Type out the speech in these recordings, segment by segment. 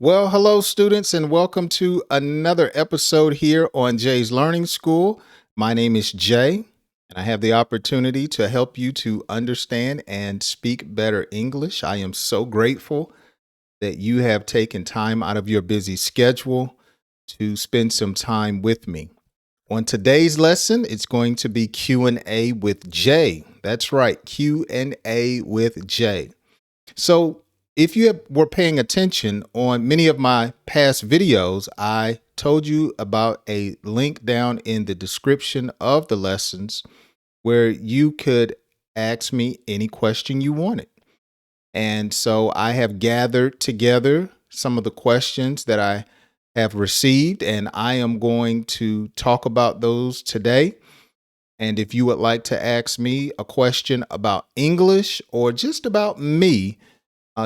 Well, hello, students, and welcome to another episode here on Jay's Learning School. My name is Jay, and I have the opportunity to help you to understand and speak better English. I am so grateful that you have taken time out of your busy schedule to spend some time with me. On today's lesson, it's going to be Q&A with Jay. That's right, Q&A with Jay. So, if you were paying attention on many of my past videos, I told you about a link down in the description of the lessons where you could ask me any question you wanted. And so I have gathered together some of the questions that I have received, and I am going to talk about those today. And if you would like to ask me a question about English or just about me,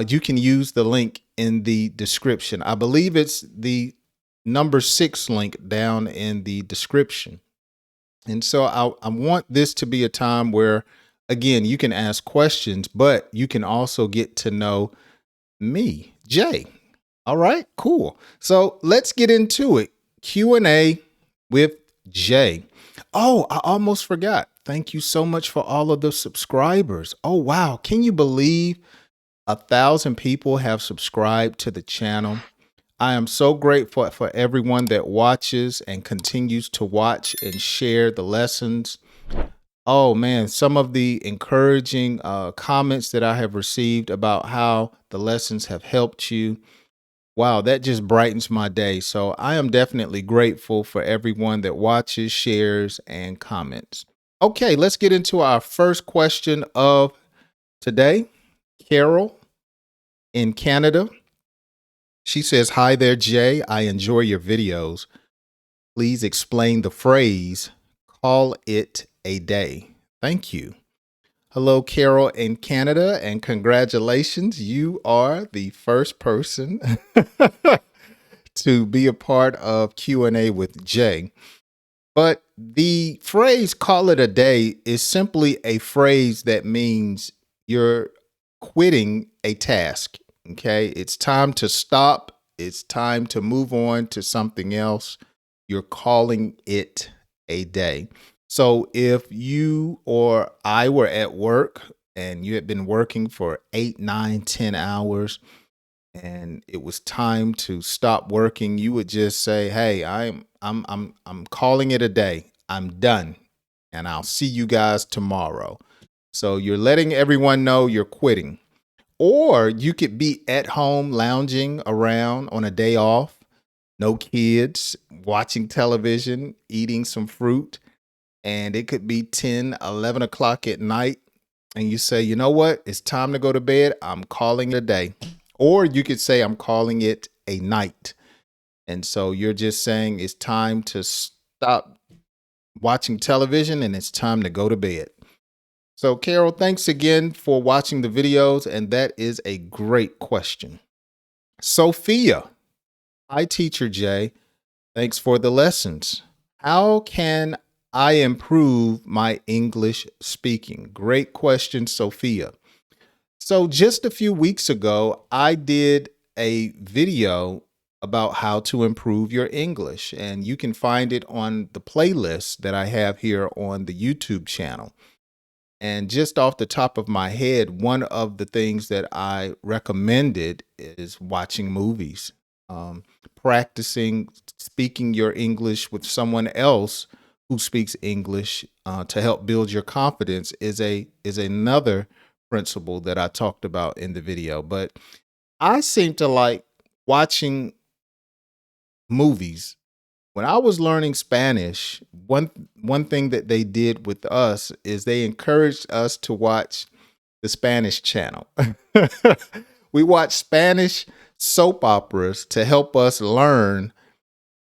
you can use the link in the description. I believe it's the number 6 link down in the description. And so I want this to be a time where, again, you can ask questions, but you can also get to know me, Jay. All right, cool. So let's get into it. Q&A with Jay. Oh, I almost forgot. Thank you so much for all of the subscribers. Oh, wow. Can you believe 1,000 people have subscribed to the channel? I am so grateful for everyone that watches and continues to watch and share the lessons. Oh man, some of the encouraging comments that I have received about how the lessons have helped you. Wow, that just brightens my day. So I am definitely grateful for everyone that watches, shares, and comments. Okay, let's get into our first question of today. Carol in Canada. She says, "Hi there, Jay. I enjoy your videos. Please explain the phrase, call it a day. Thank you." Hello, Carol in Canada, and congratulations. You are the first person to be a part of Q&A with Jay. But the phrase call it a day is simply a phrase that means you're quitting a task. Okay. It's time to stop. It's time to move on to something else. You're calling it a day. So if you or I were at work and you had been working for 8, 9, 10 hours, and it was time to stop working, you would just say, "Hey, I'm calling it a day. I'm done, and I'll see you guys tomorrow." So you're letting everyone know you're quitting. Or you could be at home lounging around on a day off, no kids, watching television, eating some fruit, and it could be 10, 11 o'clock at night, and you say, "You know what? It's time to go to bed. I'm calling it a day." Or you could say, "I'm calling it a night." And so you're just saying it's time to stop watching television and it's time to go to bed. So, Carol, thanks again for watching the videos. And that is a great question. Sophia, hi, Teacher Jay. Thanks for the lessons. How can I improve my English speaking? Great question, Sophia. So just a few weeks ago, I did a video about how to improve your English, and you can find it on the playlist that I have here on the YouTube channel. And just off the top of my head, one of the things that I recommended is watching movies, practicing speaking your English with someone else who speaks English to help build your confidence is another principle that I talked about in the video. But I seem to like watching movies. When I was learning Spanish, one thing that they did with us is they encouraged us to watch the Spanish channel. We watched Spanish soap operas to help us learn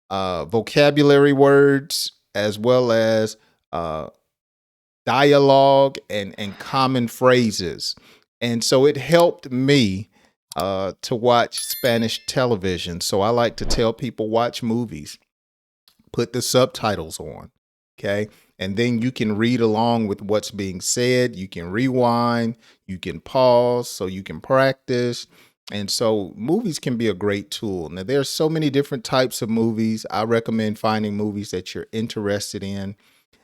vocabulary words as well as dialogue and common phrases. And so it helped me to watch Spanish television. So I like to tell people, watch movies, put the subtitles on, okay? And then you can read along with what's being said. You can rewind, you can pause so you can practice. And so movies can be a great tool. Now, there's so many different types of movies. I recommend finding movies that you're interested in.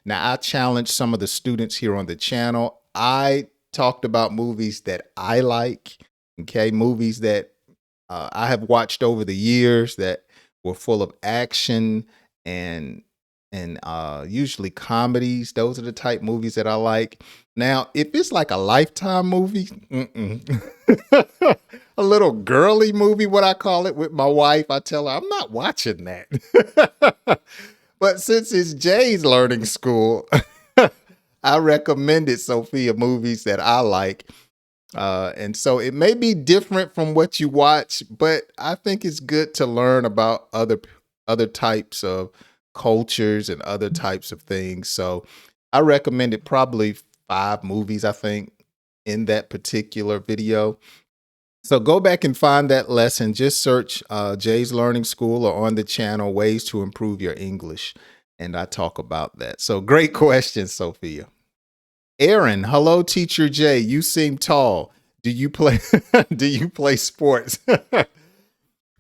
Now, I challenge some of the students here on the channel. I talked about movies that I like, okay, movies that I have watched over the years that were full of action and usually comedies. Those are the type movies that I like. Now, if it's like a Lifetime movie, a little girly movie, what I call it, with my wife, I tell her I'm not watching that. But since it's Jay's learning school, I recommended Sophia movies that I like. And so it may be different from what you watch, but I think it's good to learn about other types of cultures and other types of things. So I recommended probably 5 movies, I think, in that particular video. So go back and find that lesson. Just search Jay's Learning School or on the channel, Ways to Improve Your English. And I talk about that. So great question, Sophia. Aaron, hello, Teacher Jay. You seem tall. Do you play do you play sports?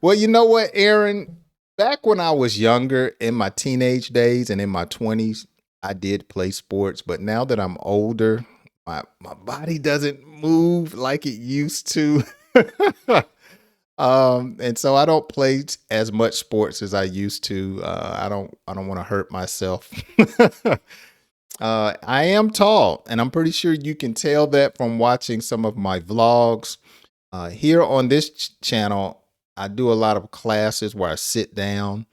Well, you know what, Aaron? Back when I was younger, in my teenage days and in my 20s, I did play sports. But now that I'm older, my body doesn't move like it used to. And so I don't play as much sports as I used to. I don't want to hurt myself. I am tall, and I'm pretty sure you can tell that from watching some of my vlogs. Here on this channel, I do a lot of classes where I sit down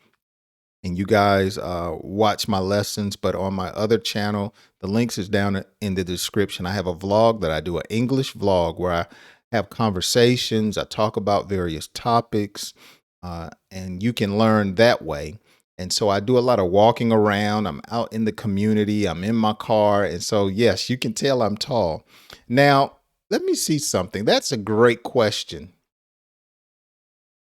and you guys watch my lessons. But on my other channel, the links is down in the description. I have a vlog that I do, an English vlog, where I have conversations. I talk about various topics, and you can learn that way. And so I do a lot of walking around. I'm out in the community. I'm in my car. And so, yes, you can tell I'm tall. Now, let me see something. That's a great question.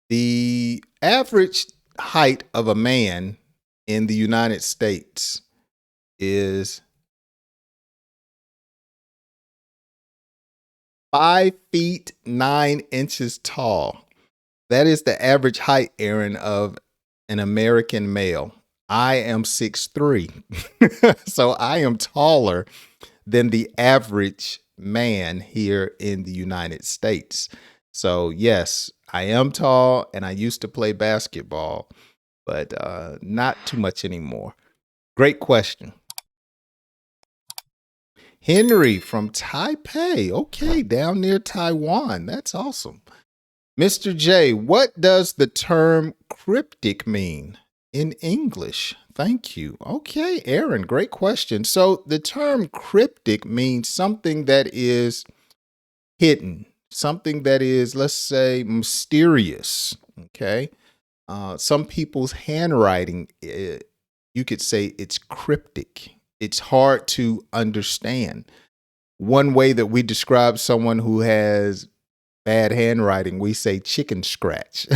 The average height of a man in the United States is 5 feet 9 inches tall. That is the average height, Aaron, of an American male. I am 6'3". So I am taller than the average man here in the United States. So yes, I am tall, and I used to play basketball, but not too much anymore. Great question. Henry from Taipei. Okay, down near Taiwan. That's awesome. Mr. J, what does the term cryptic mean in English? Thank you. Okay, Aaron, great question. So the term cryptic means something that is hidden, something that is, let's say, mysterious. Okay. Some people's handwriting, you could say it's cryptic. It's hard to understand. One way that we describe someone who has bad handwriting, we say chicken scratch.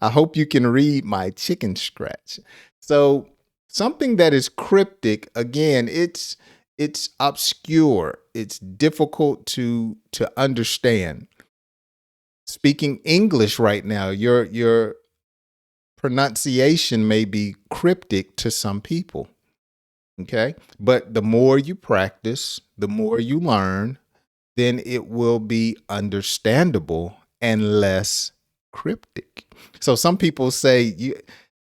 I hope you can read my chicken scratch. So something that is cryptic, again, it's obscure. It's difficult to understand. Speaking English right now, your pronunciation may be cryptic to some people. Okay? But the more you practice, the more you learn, then it will be understandable and less cryptic. So some people say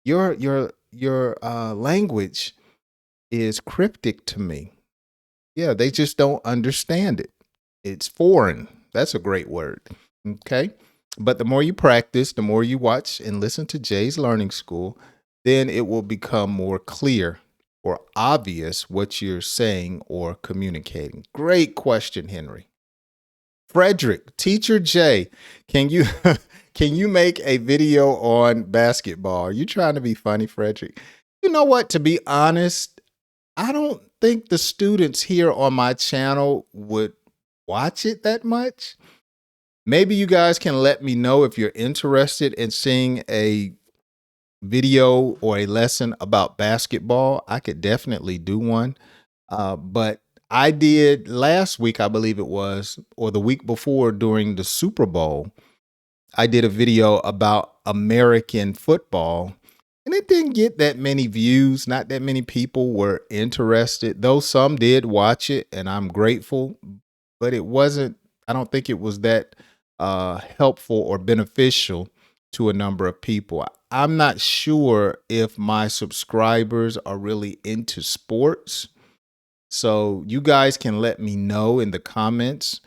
your language is cryptic to me. Yeah, they just don't understand it. It's foreign. That's a great word. Okay. But the more you practice, the more you watch and listen to Jay's Learning School, then it will become more clear or obvious what you're saying or communicating. Great question, Henry. Frederick, Teacher Jay, can you can you make a video on basketball? Are you trying to be funny, Frederick? You know what? To be honest, I don't think the students here on my channel would watch it that much. Maybe you guys can let me know if you're interested in seeing a video or a lesson about basketball. I could definitely do one. But I did last week, I believe it was, or the week before during the Super Bowl. I did a video about American football, and it didn't get that many views. Not that many people were interested, though some did watch it, and I'm grateful. But it wasn't, I don't think it was that helpful or beneficial to a number of people. I'm not sure if my subscribers are really into sports. So you guys can let me know in the comments.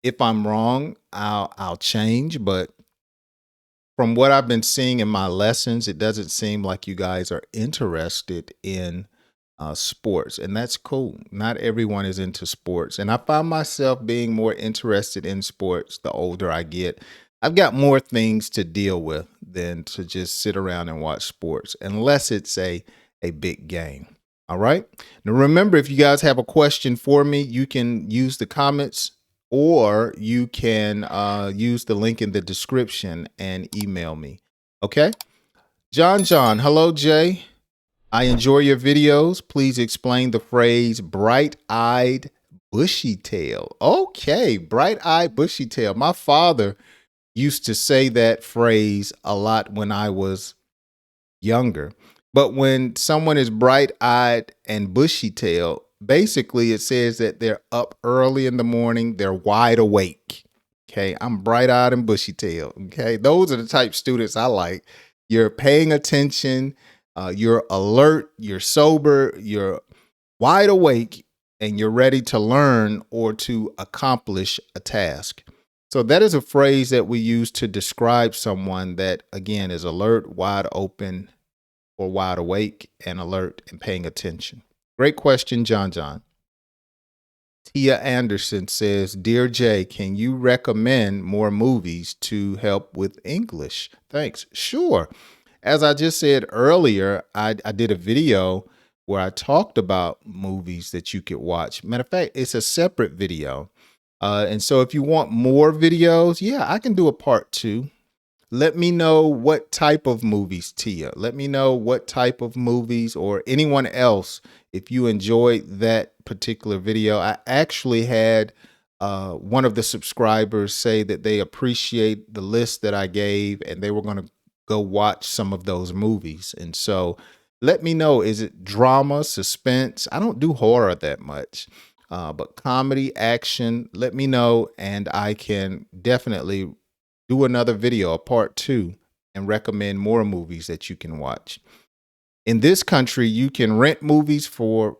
If I'm wrong, I'll change, but from what I've been seeing in my lessons, it doesn't seem like you guys are interested in sports, and that's cool. Not everyone is into sports, and I find myself being more interested in sports the older I get. I've got more things to deal with than to just sit around and watch sports, unless it's a big game. All right. Now, remember, if you guys have a question for me, you can use the comments or you can use the link in the description and email me. Okay. John, hello, Jay. I enjoy your videos. Please explain the phrase bright-eyed bushy tail. Okay, bright-eyed bushy tail. My father used to say that phrase a lot when I was younger. But when someone is bright-eyed and bushy-tailed, basically it says that they're up early in the morning, they're wide awake. Okay, I'm bright-eyed and bushy-tailed. Okay, those are the type students I like. You're paying attention, you're alert, you're sober, you're wide awake, and you're ready to learn or to accomplish a task. So that is a phrase that we use to describe someone that, again, is alert, wide open, or wide awake and alert and paying attention. Great question, John. Tia Anderson says, Dear Jay, can you recommend more movies to help with English? Thanks. Sure. As I just said earlier, I did a video where I talked about movies that you could watch. Matter of fact, it's a separate video. And so if you want more videos, yeah, I can do a part 2. Let me know what type of movies, Tia. Let me know what type of movies, or anyone else, if you enjoyed that particular video. I actually had one of the subscribers say that they appreciate the list that I gave and they were going to go watch some of those movies. And so let me know, is it drama, suspense? I don't do horror that much, but comedy, action, let me know, and I can definitely do another video, a part 2, and recommend more movies that you can watch. In this country, you can rent movies or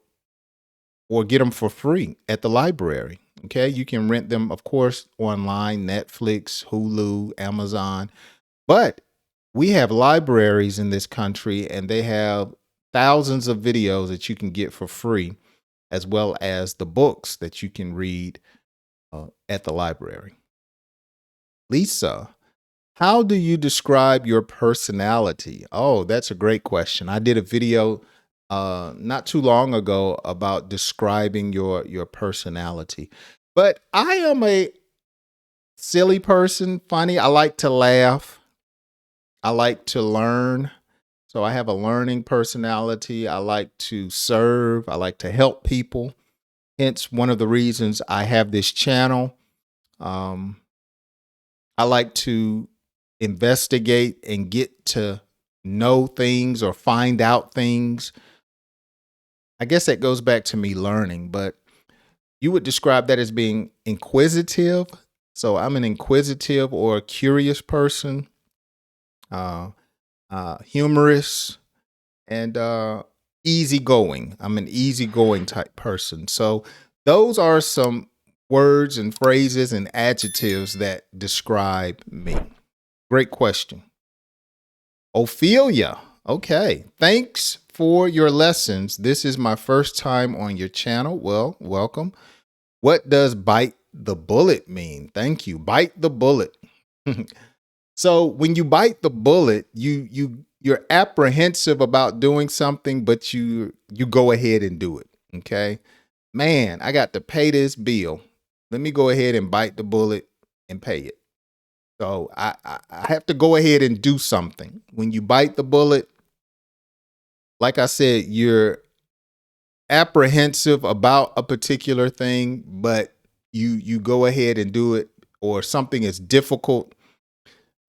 get them for free at the library. Okay, you can rent them, of course, online, Netflix, Hulu, Amazon. But we have libraries in this country, and they have thousands of videos that you can get for free, as well as the books that you can read at the library. Lisa, how do you describe your personality? Oh, that's a great question. I did a video not too long ago about describing your personality. But I am a silly person, funny. I like to laugh. I like to learn. So I have a learning personality. I like to serve. I like to help people. Hence, one of the reasons I have this channel. I like to investigate and get to know things or find out things. I guess that goes back to me learning, but you would describe that as being inquisitive. So I'm an inquisitive or a curious person, humorous, and easygoing. I'm an easygoing type person. So those are some words and phrases and adjectives that describe me. Great question. Ophelia. Okay. Thanks for your lessons. This is my first time on your channel. Well, welcome. What does bite the bullet mean? Thank you. Bite the bullet. So when you bite the bullet, you're apprehensive about doing something, but you go ahead and do it. Okay. Man, I got to pay this bill. Let me go ahead and bite the bullet and pay it. So I have to go ahead and do something. When you bite the bullet, like I said, you're apprehensive about a particular thing, but you go ahead and do it, or something is difficult.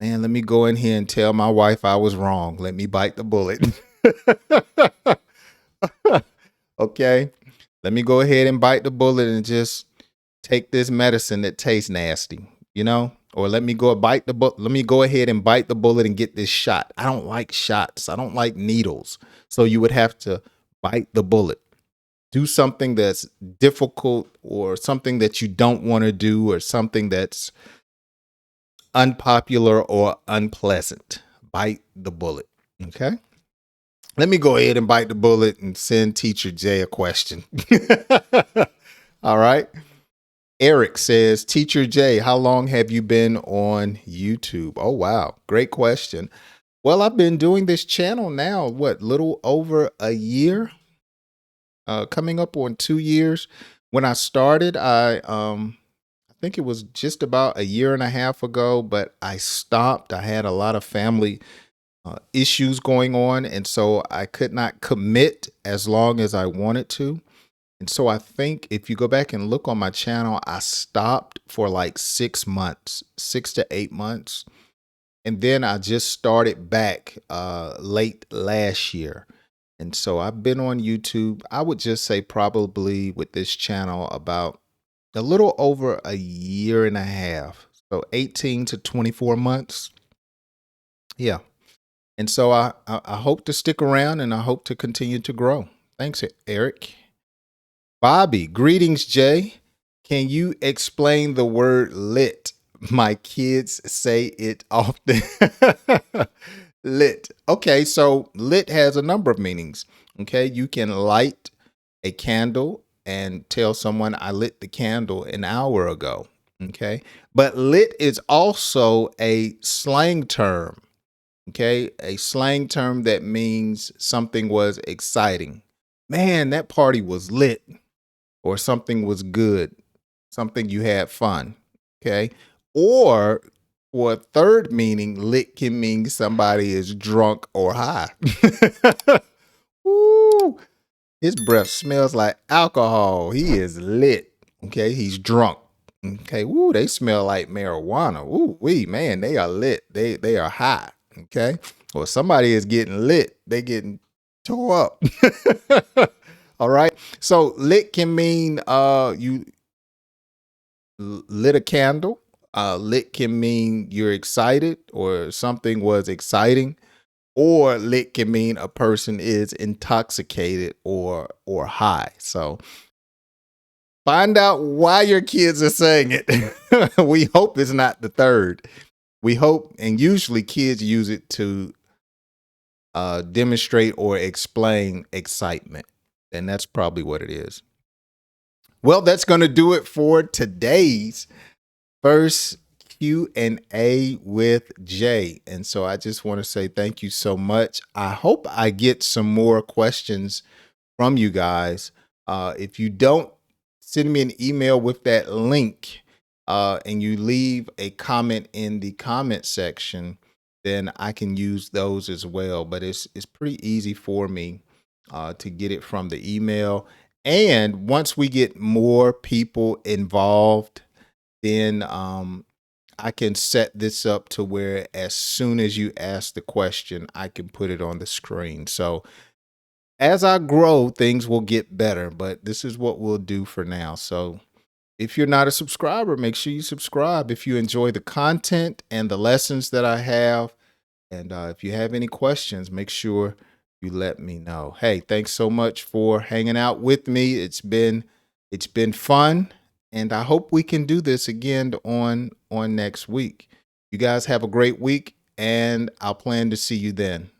Man, let me go in here and tell my wife I was wrong. Let me bite the bullet. Okay. Let me go ahead and bite the bullet and just take this medicine that tastes nasty, Or let me go ahead and bite the bullet and get this shot. I don't like shots. I don't like needles. So you would have to bite the bullet. Do something that's difficult or something that you don't want to do or something that's unpopular or unpleasant. Bite the bullet. Okay. Let me go ahead and bite the bullet and send Teacher Jay a question. All right. Eric says, Teacher Jay, how long have you been on YouTube? Oh, wow. Great question. Well, I've been doing this channel now, little over a year, coming up on 2 years. When I started, I think it was just about a year and a half ago, but I stopped. I had a lot of family issues going on, and so I could not commit as long as I wanted to. And so I think if you go back and look on my channel, I stopped for like 6 months, 6 to 8 months. And then I just started back late last year. And so I've been on YouTube, I would just say probably with this channel about a little over a year and a half. So 18 to 24 months. Yeah. And so I hope to stick around and I hope to continue to grow. Thanks, Eric. Bobby, greetings, Jay. Can you explain the word lit? My kids say it often. Lit. Okay, so lit has a number of meanings. Okay, you can light a candle and tell someone I lit the candle an hour ago. Okay, but lit is also a slang term. Okay, a slang term that means something was exciting. Man, that party was lit. Or something was good, something you had fun, okay? Or for a third meaning, lit can mean somebody is drunk or high. Ooh, his breath smells like alcohol. He is lit, okay? He's drunk, okay? Ooh, they smell like marijuana. Ooh, man, they are lit. They are high, okay? Or somebody is getting lit. They getting tore up. All right. So lit can mean you lit a candle. Lit can mean you're excited or something was exciting. Or lit can mean a person is intoxicated or high. So find out why your kids are saying it. We hope it's not the third. We hope, and usually kids use it to demonstrate or explain excitement. And that's probably what it is. Well, that's going to do it for today's first Q&A with Jay. And so I just want to say thank you so much. I hope I get some more questions from you guys. If you don't, send me an email with that link and you leave a comment in the comment section, then I can use those as well. But it's pretty easy for me to get it from the email. And once we get more people involved, then I can set this up to where as soon as you ask the question, I can put it on the screen. So as I grow, things will get better, but this is what we'll do for now. So if you're not a subscriber, make sure you subscribe if you enjoy the content and the lessons that I have. And if you have any questions, make sure you let me know. Hey, thanks so much for hanging out with me. It's been fun, and I hope we can do this again on next week. You guys have a great week, and I'll plan to see you then.